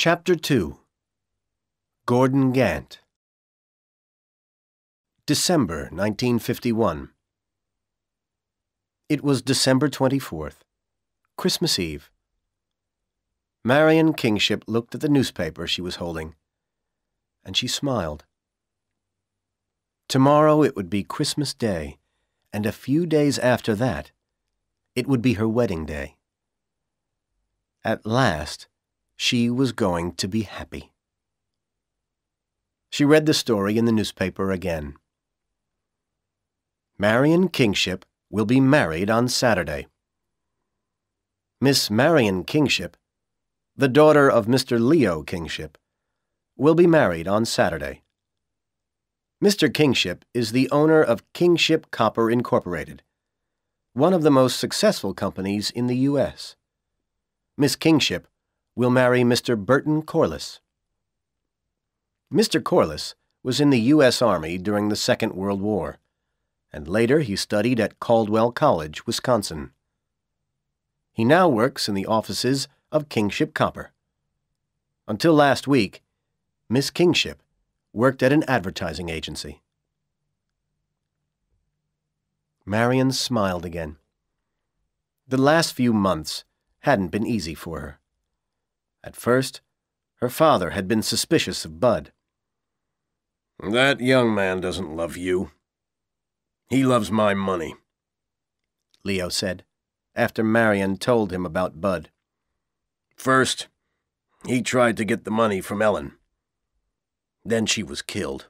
Chapter 2 Gordon Gant December 1951 It was December 24th, Christmas Eve. Marion Kingship looked at the newspaper she was holding, and she smiled. Tomorrow it would be Christmas Day, and a few days after that, it would be her wedding day. At last, she was going to be happy. She read the story in the newspaper again. Marion Kingship will be married on Saturday. Miss Marion Kingship, the daughter of Mr. Leo Kingship, will be married on Saturday. Mr. Kingship is the owner of Kingship Copper Incorporated, one of the most successful companies in the U.S. Miss Kingship will marry Mr. Burton Corliss. Mr. Corliss was in the U.S. Army during the Second World War, and later he studied at Caldwell College, Wisconsin. He now works in the offices of Kingship Copper. Until last week, Miss Kingship worked at an advertising agency. Marion smiled again. The last few months hadn't been easy for her. At first, her father had been suspicious of Bud. "That young man doesn't love you. He loves my money," Leo said, after Marion told him about Bud. "First, he tried to get the money from Ellen. Then she was killed.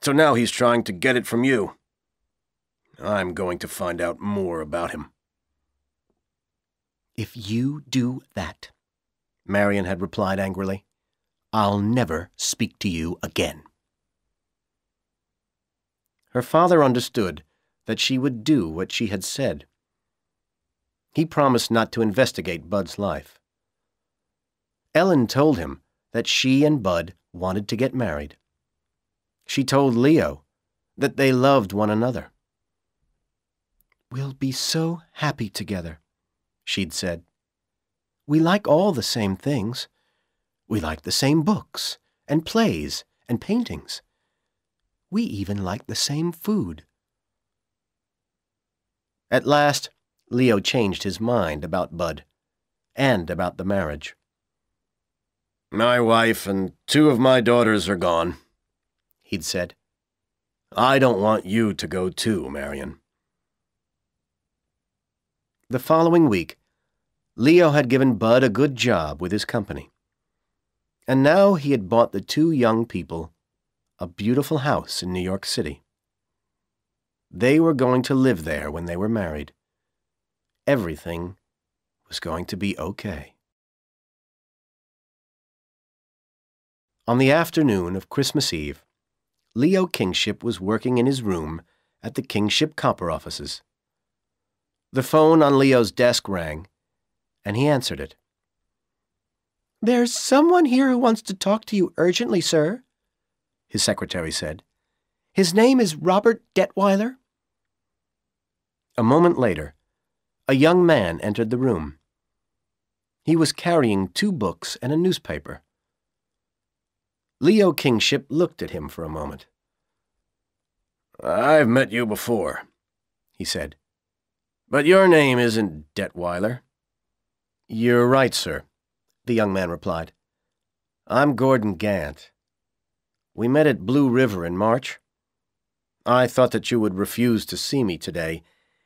So now he's trying to get it from you. I'm going to find out more about him." "If you do that," Marion had replied angrily, "I'll never speak to you again." Her father understood that she would do what she had said. He promised not to investigate Bud's life. Ellen told him that she and Bud wanted to get married. She told Leo that they loved one another. "We'll be so happy together," she'd said. "We like all the same things. We like the same books and plays and paintings. We even like the same food." At last, Leo changed his mind about Bud and about the marriage. "My wife and two of my daughters are gone," he'd said. "I don't want you to go too, Marion." The following week, Leo had given Bud a good job with his company. And now he had bought the two young people a beautiful house in New York City. They were going to live there when they were married. Everything was going to be okay. On the afternoon of Christmas Eve, Leo Kingship was working in his room at the Kingship Copper offices. The phone on Leo's desk rang, and he answered it. "There's someone here who wants to talk to you urgently, sir," his secretary said. "His name is Robert Detweiler." A moment later, a young man entered the room. He was carrying two books and a newspaper. Leo Kingship looked at him for a moment. "I've met you before," he said. "But your name isn't Detweiler." "You're right, sir," the young man replied. "I'm Gordon Gant. We met at Blue River in March. I thought that you would refuse to see me today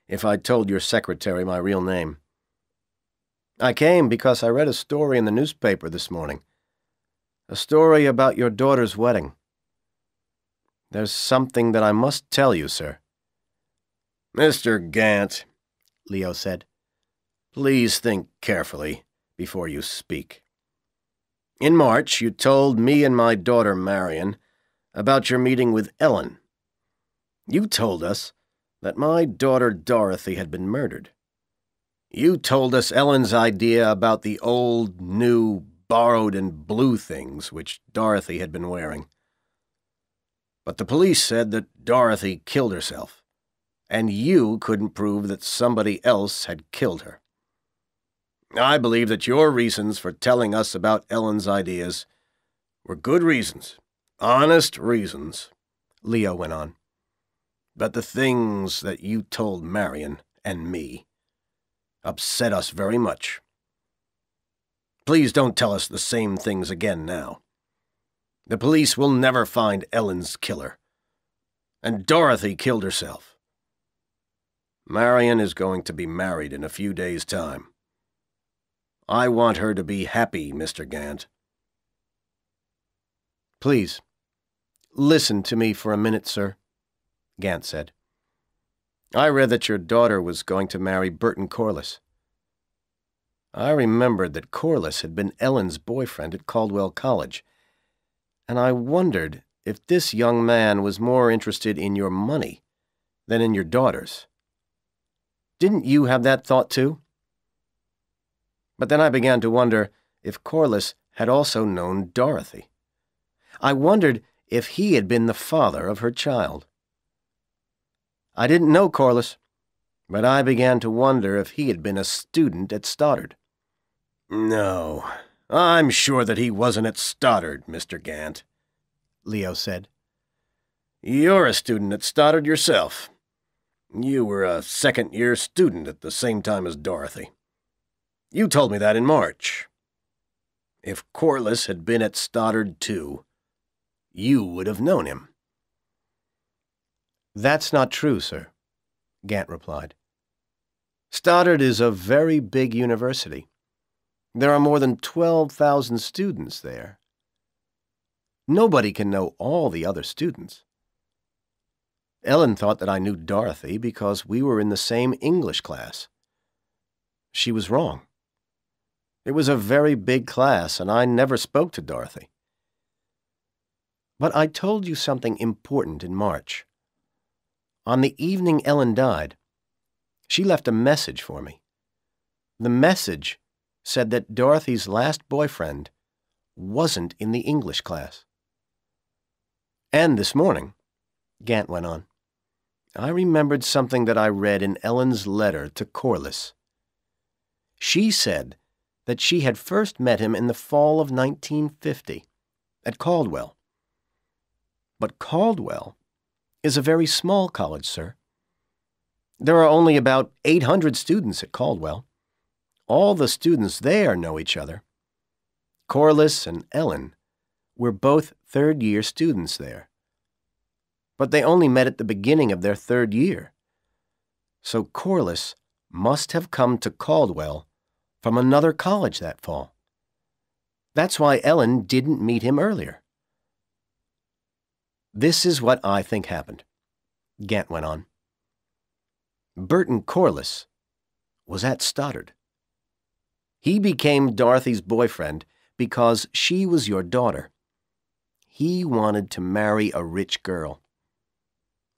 if I told your secretary my real name. I came because I read a story in the newspaper this morning, a story about your daughter's wedding. There's something that I must tell you, sir." "Mr. Gant," Leo said, "please think carefully before you speak. In March, you told me and my daughter Marion about your meeting with Ellen. You told us that my daughter Dorothy had been murdered. You told us Ellen's idea about the old, new, borrowed, and blue things which Dorothy had been wearing. But the police said that Dorothy killed herself, and you couldn't prove that somebody else had killed her. I believe that your reasons for telling us about Ellen's ideas were good reasons, honest reasons," Leo went on. "But the things that you told Marion and me upset us very much. Please don't tell us the same things again now. The police will never find Ellen's killer. And Dorothy killed herself. Marion is going to be married in a few days' time. I want her to be happy, Mr. Gant." "Please, listen to me for a minute, sir," Gant said. "I read that your daughter was going to marry Burton Corliss. I remembered that Corliss had been Ellen's boyfriend at Caldwell College, and I wondered if this young man was more interested in your money than in your daughter's. Didn't you have that thought too? But then I began to wonder if Corliss had also known Dorothy. I wondered if he had been the father of her child. I didn't know Corliss, but I began to wonder if he had been a student at Stoddard." "No, I'm sure that he wasn't at Stoddard, Mr. Gant," Leo said. "You're a student at Stoddard yourself. You were a second-year student at the same time as Dorothy. You told me that in March. If Corliss had been at Stoddard too, you would have known him." "That's not true, sir," Gant replied. "Stoddard is a very big university. There are more than 12,000 students there. Nobody can know all the other students. Ellen thought that I knew Dorothy because we were in the same English class. She was wrong. It was a very big class, and I never spoke to Dorothy. But I told you something important in March. On the evening Ellen died, she left a message for me. The message said that Dorothy's last boyfriend wasn't in the English class. And this morning," Gant went on, "I remembered something that I read in Ellen's letter to Corliss. She said that she had first met him in the fall of 1950 at Caldwell. But Caldwell is a very small college, sir. There are only about 800 students at Caldwell. All the students there know each other. Corliss and Ellen were both third-year students there. But they only met at the beginning of their third year. So Corliss must have come to Caldwell from another college that fall. That's why Ellen didn't meet him earlier." "This is what I think happened," Gant went on. "Burton Corliss was at Stoddard. He became Dorothy's boyfriend because she was your daughter. He wanted to marry a rich girl.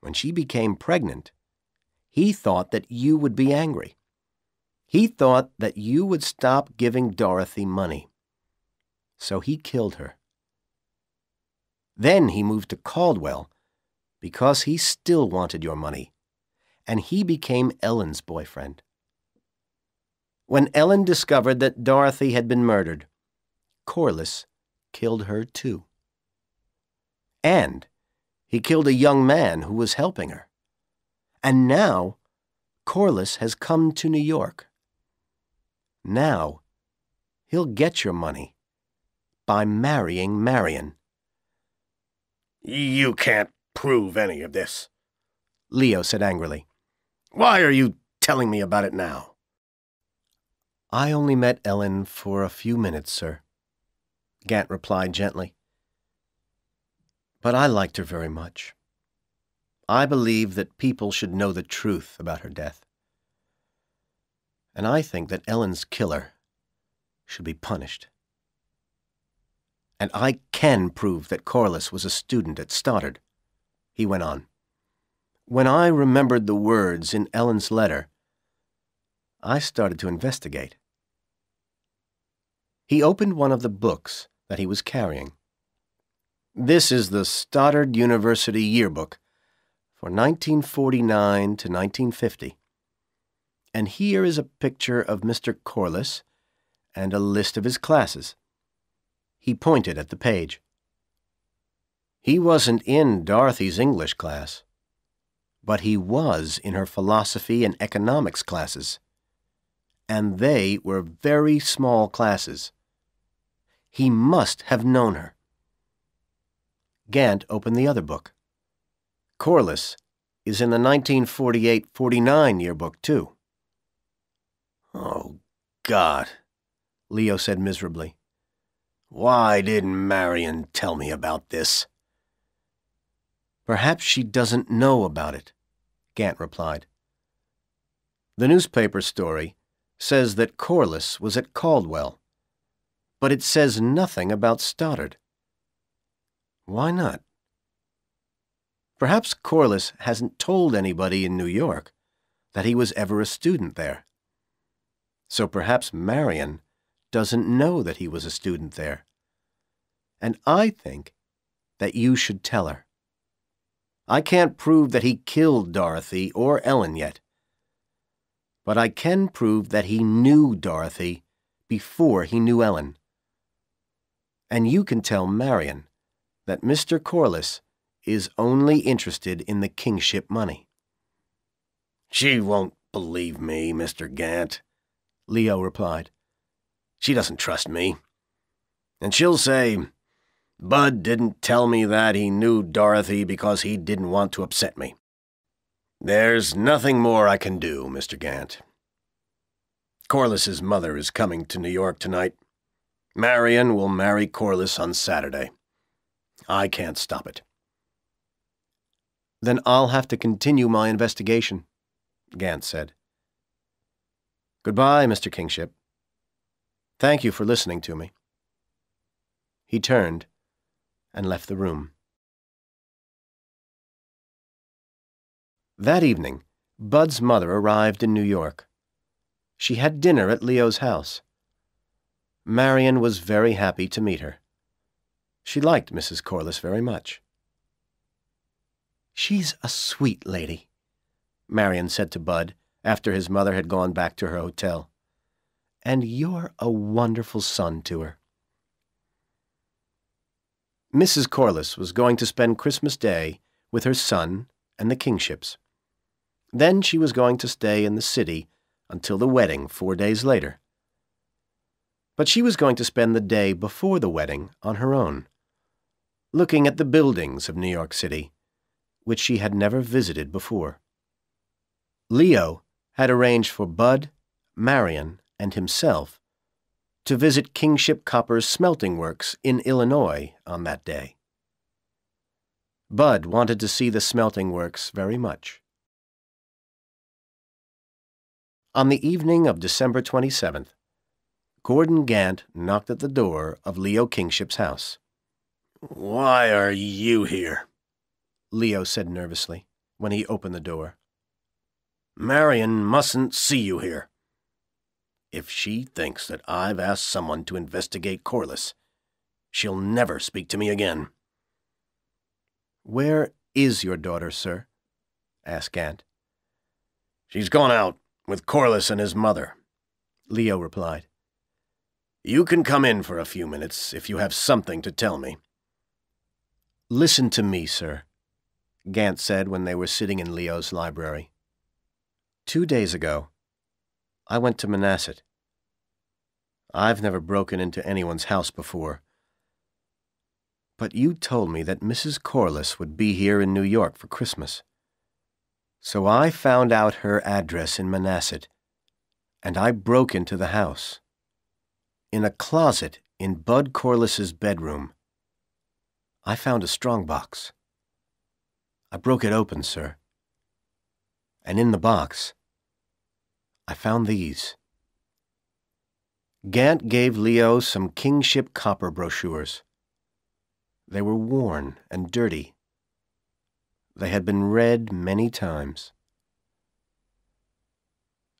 When she became pregnant, he thought that you would be angry. He thought that you would stop giving Dorothy money. So he killed her. Then he moved to Caldwell because he still wanted your money, and he became Ellen's boyfriend. When Ellen discovered that Dorothy had been murdered, Corliss killed her too. And he killed a young man who was helping her. And now Corliss has come to New York. Now he'll get your money by marrying Marion." "You can't prove any of this," Leo said angrily. "Why are you telling me about it now?" "I only met Ellen for a few minutes, sir," Gant replied gently. "But I liked her very much. I believe that people should know the truth about her death. And I think that Ellen's killer should be punished. And I can prove that Corliss was a student at Stoddard," he went on. "When I remembered the words in Ellen's letter, I started to investigate." He opened one of the books that he was carrying. "This is the Stoddard University Yearbook for 1949 to 1950. And here is a picture of Mr. Corliss and a list of his classes. He pointed at the page. He wasn't in Dorothy's English class, but he was in her philosophy and economics classes, and they were very small classes. He must have known her. Gant opened the other book. Corliss is in the 1948-49 yearbook, too. Oh, God, Leo said miserably. Why didn't Marion tell me about this? Perhaps she doesn't know about it, Gant replied. The newspaper story says that Corliss was at Caldwell, but it says nothing about Stoddard. Why not? Perhaps Corliss hasn't told anybody in New York that he was ever a student there. So perhaps Marion doesn't know that he was a student there. And I think that you should tell her. I can't prove that he killed Dorothy or Ellen yet, but I can prove that he knew Dorothy before he knew Ellen. And you can tell Marion that Mr. Corliss is only interested in the kingship money. She won't believe me, Mr. Gant, Leo replied. She doesn't trust me. And she'll say, Bud didn't tell me that he knew Dorothy because he didn't want to upset me. There's nothing more I can do, Mr. Gant. Corliss's mother is coming to New York tonight. Marion will marry Corliss on Saturday. I can't stop it. Then I'll have to continue my investigation, Gant said. Goodbye, Mr. Kingship. Thank you for listening to me. He turned and left the room. That evening, Bud's mother arrived in New York. She had dinner at Leo's house. Marion was very happy to meet her. She liked Mrs. Corliss very much. She's a sweet lady, Marion said to Bud after his mother had gone back to her hotel. And you're a wonderful son to her. Mrs. Corliss was going to spend Christmas Day with her son and the Kingships. Then she was going to stay in the city until the wedding 4 days later. But she was going to spend the day before the wedding on her own, looking at the buildings of New York City, which she had never visited before. Leo had arranged for Bud, Marion, and himself to visit Kingship Copper's smelting works in Illinois on that day. Bud wanted to see the smelting works very much. On the evening of December 27th, Gordon Gant knocked at the door of Leo Kingship's house. Why are you here? Leo said nervously when he opened the door. Marion mustn't see you here. If she thinks that I've asked someone to investigate Corliss, she'll never speak to me again. Where is your daughter, sir? Asked Gant. She's gone out with Corliss and his mother, Leo replied. You can come in for a few minutes if you have something to tell me. Listen to me, sir, Gant said when they were sitting in Leo's library. 2 days ago, I went to Manhasset. I've never broken into anyone's house before, but you told me that Mrs. Corliss would be here in New York for Christmas. So I found out her address in Manhasset, and I broke into the house. In a closet in Bud Corliss's bedroom, I found a strongbox. I broke it open, sir. And in the box, I found these. Gant gave Leo some Kingship Copper brochures. They were worn and dirty. They had been read many times.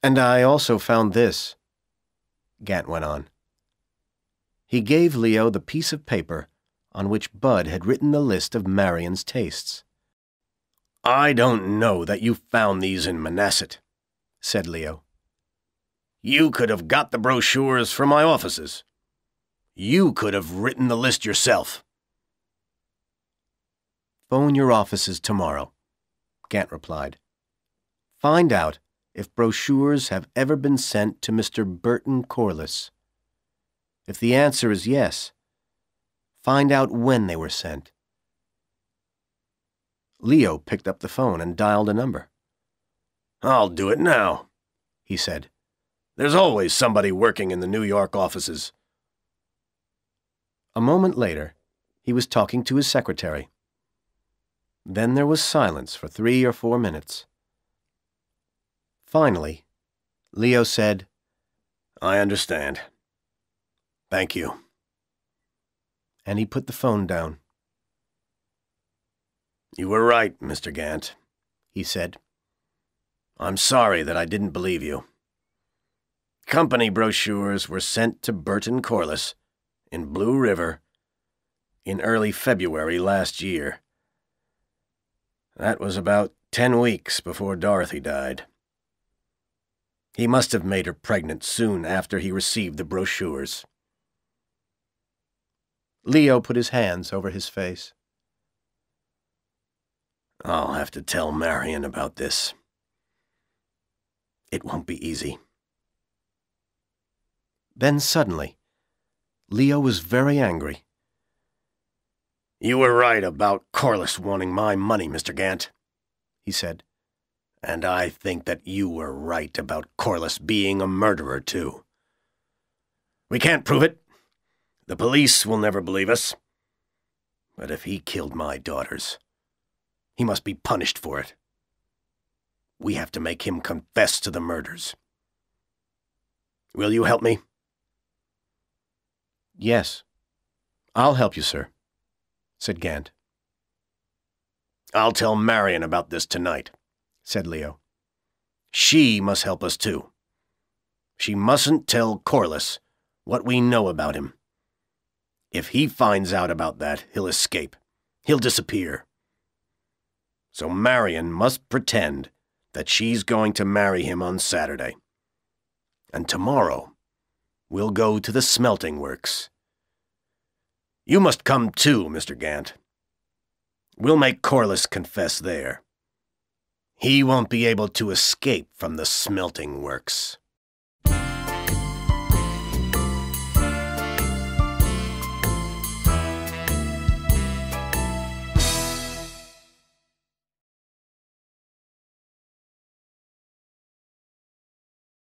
And I also found this, Gant went on. He gave Leo the piece of paper on which Bud had written the list of Marion's tastes. I don't know that you found these in Manhasset, said Leo. You could have got the brochures from my offices. You could have written the list yourself. Phone your offices tomorrow, Gant replied. Find out if brochures have ever been sent to Mr. Burton Corliss. If the answer is yes, find out when they were sent. Leo picked up the phone and dialed a number. I'll do it now, he said. There's always somebody working in the New York offices. A moment later, he was talking to his secretary. Then there was silence for 3 or 4 minutes. Finally, Leo said, I understand. Thank you. And he put the phone down. You were right, Mr. Gant, he said. I'm sorry that I didn't believe you. Company brochures were sent to Burton Corliss in Blue River in early February last year. That was about 10 weeks before Dorothy died. He must have made her pregnant soon after he received the brochures. Leo put his hands over his face. I'll have to tell Marion about this. It won't be easy. Then suddenly, Leo was very angry. You were right about Corliss wanting my money, Mr. Gant, he said. And I think that you were right about Corliss being a murderer, too. We can't prove it. The police will never believe us. But if he killed my daughters, he must be punished for it. We have to make him confess to the murders. Will you help me? Yes, I'll help you, sir, said Gant. I'll tell Marion about this tonight, said Leo. She must help us too. She mustn't tell Corliss what we know about him. If he finds out about that, he'll escape. He'll disappear. So Marion must pretend that she's going to marry him on Saturday. And tomorrow, we'll go to the smelting works. You must come too, Mr. Gant. We'll make Corliss confess there. He won't be able to escape from the smelting works.